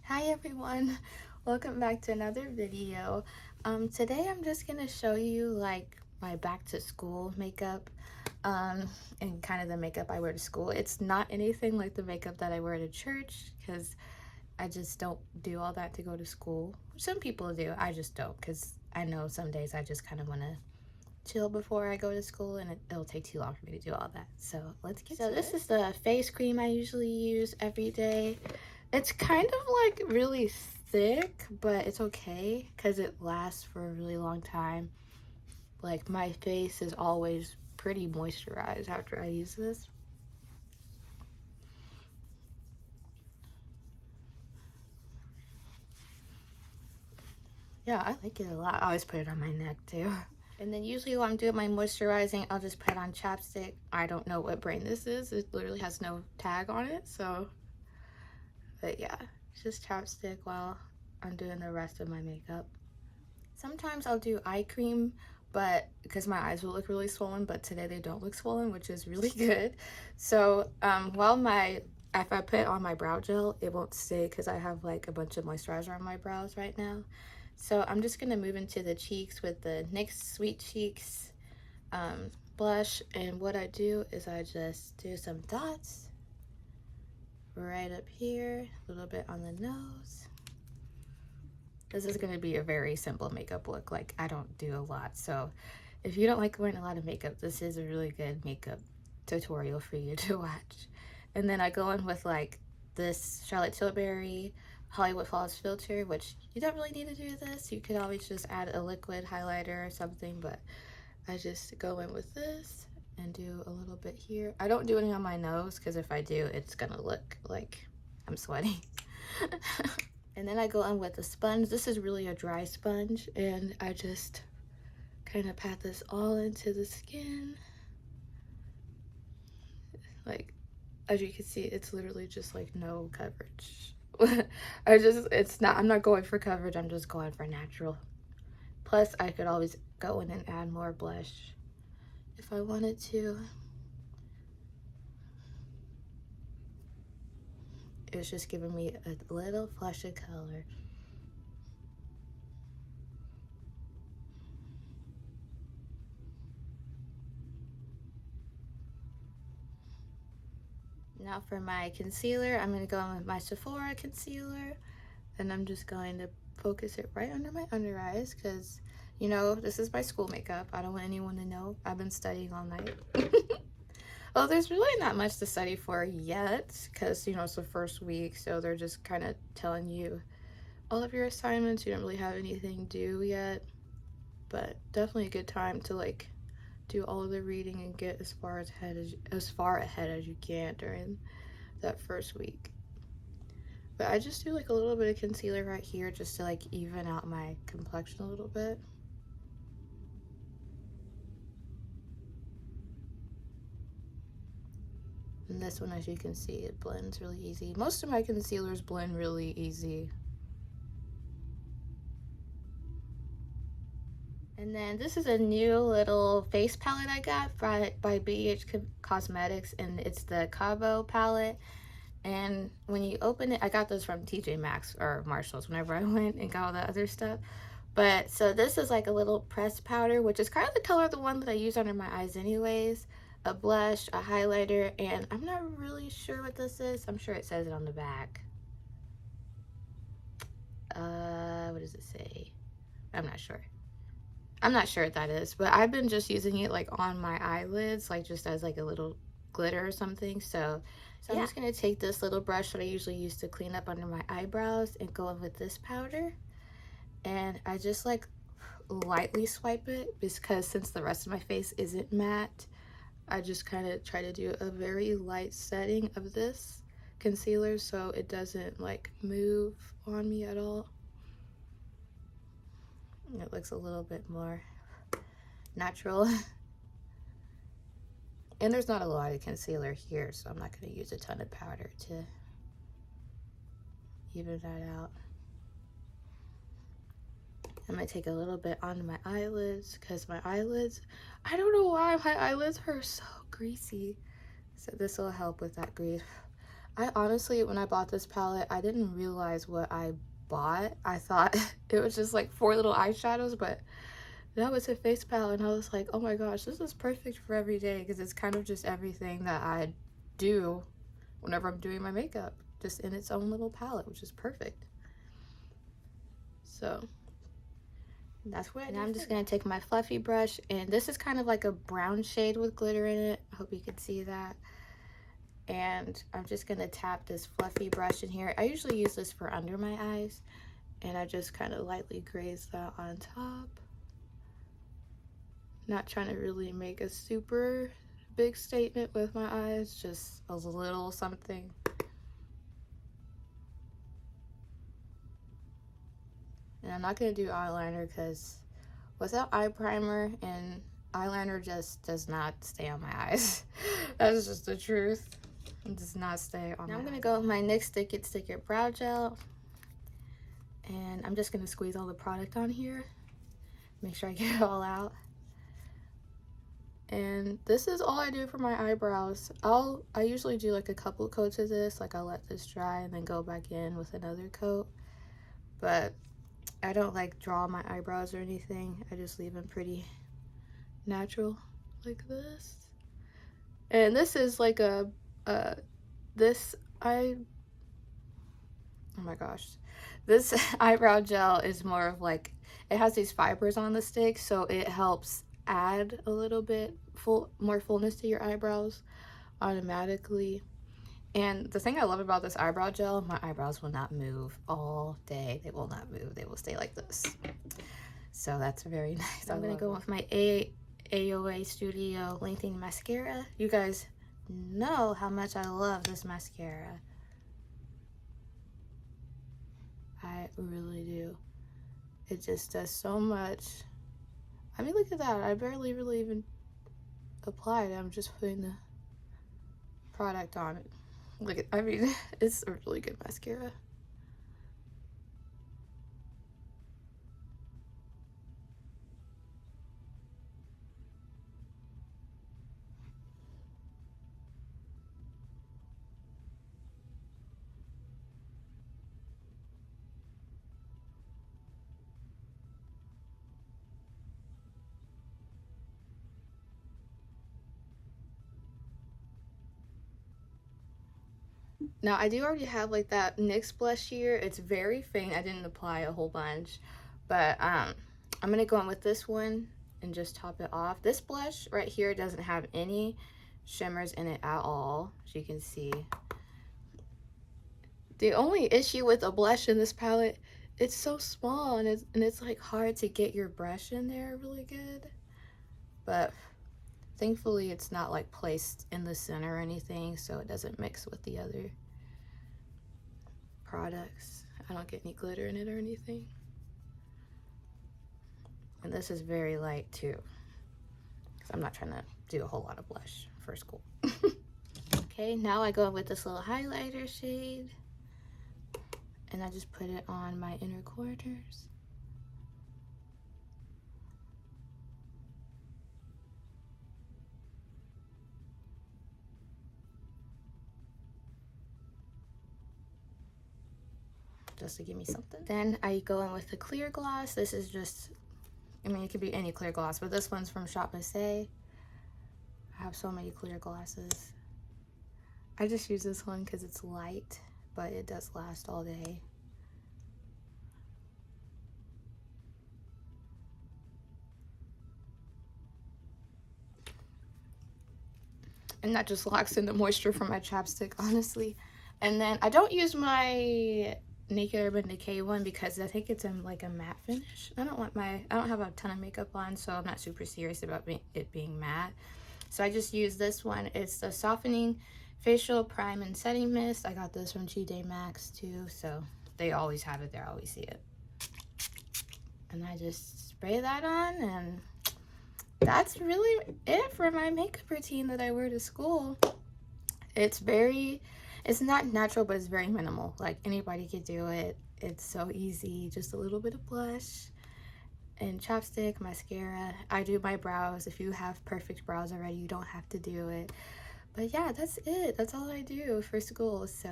Hi everyone, welcome back to another video. Today I'm just gonna show you like my back to school makeup and kind of the makeup I wear to school. It's not anything like the makeup that I wear to church because I just don't do all that to go to school. Some people do, I just don't because I know some days I just kind of want to chill before I go to school and it'll take too long for me to do all that. So let's get to it. So this is the face cream I usually use every day. It's kind of like really thick, but it's okay because it lasts for a really long time. Like my face is always pretty moisturized after I use this. Yeah, I like it a lot. I always put it on my neck too. And then usually when I'm doing my moisturizing, I'll just put on chapstick. I don't know what brand this is. It literally has no tag on it, so. But yeah, it's just chapstick while I'm doing the rest of my makeup. Sometimes I'll do eye cream, but because my eyes will look really swollen, but today they don't look swollen, which is really good. So if I put on my brow gel, it won't stay because I have like a bunch of moisturizer on my brows right now. So I'm just gonna move into the cheeks with the NYX Sweet Cheeks blush, and what I do is I just do some dots right up here, a little bit on the nose. This is going to be a very simple makeup look. Like, I don't do a lot, so if you don't like wearing a lot of makeup, this is a really good makeup tutorial for you to watch. And then I go in with like this Charlotte Tilbury Hollywood Flawless filter, which you don't really need to do this. You could always just add a liquid highlighter or something, but I just go in with this and do a little bit here. I don't do any on my nose because if I do, it's gonna look like I'm sweating. And then I go in with a sponge. This is really a dry sponge, and I just kind of pat this all into the skin. Like, as you can see, it's literally just like no coverage. I'm not going for coverage, I'm just going for natural. Plus, I could always go in and add more blush if I wanted to. It's just giving me a little flush of color. Now for my concealer, I'm going to go in with my Sephora concealer, and I'm just going to focus it right under my under eyes because, you know, this is my school makeup. I don't want anyone to know. I've been studying all night. Well, there's really not much to study for yet because, you know, it's the first week, so they're just kind of telling you all of your assignments. You don't really have anything due yet, but definitely a good time to like do all of the reading and get as far ahead as you can during that first week. But I just do like a little bit of concealer right here just to like even out my complexion a little bit. And this one, as you can see, it blends really easy. Most of my concealers blend really easy. And then this is a new little face palette I got by BH Cosmetics, and it's the Cabo palette. And when you open it, I got this from TJ Maxx or Marshalls whenever I went and got all the other stuff. But so this is like a little pressed powder, which is kind of the color of the one that I use under my eyes anyways. A blush, a highlighter, and I'm not really sure what this is. I'm sure it says it on the back. What does it say? I'm not sure. I'm not sure what that is, but I've been just using it like on my eyelids, like just as like a little glitter or something. So yeah. I'm just gonna take this little brush that I usually use to clean up under my eyebrows and go in with this powder. And I just like lightly swipe it because since the rest of my face isn't matte, I just kind of try to do a very light setting of this concealer so it doesn't like move on me at all. It looks a little bit more natural. And there's not a lot of concealer here, so I'm not going to use a ton of powder to even that out. I'm going to take a little bit onto my eyelids because my eyelids, I don't know why my eyelids are so greasy. So this will help with that grease. I honestly, when I bought this palette, I didn't realize what I bought. I thought it was just like 4 little eyeshadows, but that was a face palette, and I was like, oh my gosh, this is perfect for every day, because it's kind of just everything that I do whenever I'm doing my makeup, just in its own little palette, which is perfect. So that's what. And I'm just gonna take my fluffy brush, and this is kind of like a brown shade with glitter in it. I hope you can see that. And I'm just gonna tap this fluffy brush in here. I usually use this for under my eyes, and I just kind of lightly graze that on top. Not trying to really make a super big statement with my eyes, just a little something. And I'm not gonna do eyeliner because without eye primer and eyeliner just does not stay on my eyes. That's just the truth. It does not stay on. Now I'm gonna go with my NYX Stick It Stick It brow gel, and I'm just gonna squeeze all the product on here, make sure I get it all out. And this is all I do for my eyebrows. I usually do like a couple coats of this, like I'll let this dry and then go back in with another coat. But I don't like draw my eyebrows or anything. I just leave them pretty natural like this. And this is like oh my gosh, this eyebrow gel is more of like, it has these fibers on the stick, so it helps add a little bit more fullness to your eyebrows automatically. And the thing I love about this eyebrow gel, my eyebrows will not move all day. They will not move. They will stay like this. So that's very nice. I'm gonna go with my AOA Studio Lengthening Mascara. You guys know how much I love this mascara. I really do. It just does so much. I mean, look at that. I barely really even applied it. I'm just putting the product on it. Look at, I mean, it's a really good mascara. Now, I do already have like that NYX blush here. It's very faint. I didn't apply a whole bunch, but I'm gonna go in with this one and just top it off. This blush right here doesn't have any shimmers in it at all, as you can see. The only issue with a blush in this palette, it's so small, and it's like hard to get your brush in there really good. But thankfully it's not like placed in the center or anything, so it doesn't mix with the other products. I don't get any glitter in it or anything. And this is very light too, because I'm not trying to do a whole lot of blush for school. Okay, now I go with this little highlighter shade, and I just put it on my inner corners. Just to give me something. Then I go in with the clear gloss. This is just, I mean, it could be any clear gloss, but this one's from Shop Missy. I have so many clear glosses. I just use this one because it's light, but it does last all day. And that just locks in the moisture from my chapstick, honestly. And then I don't use my Naked Urban Decay one because I think it's in like a matte finish. I don't have a ton of makeup on, so I'm not super serious about it being matte. So I just use this one. It's the Softening Facial Prime and Setting Mist. I got this from TJ Maxx too, so they always have it there. I always see it. And I just spray that on, and that's really it for my makeup routine that I wear to school. It's not natural, but it's very minimal. Like, anybody could do it. It's so easy. Just a little bit of blush and chapstick, mascara. I do my brows. If you have perfect brows already, you don't have to do it. But yeah, that's it. That's all I do for school. So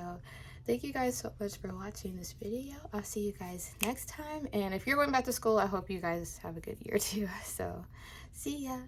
thank you guys so much for watching this video. I'll see you guys next time. And if you're going back to school, I hope you guys have a good year too. So see ya.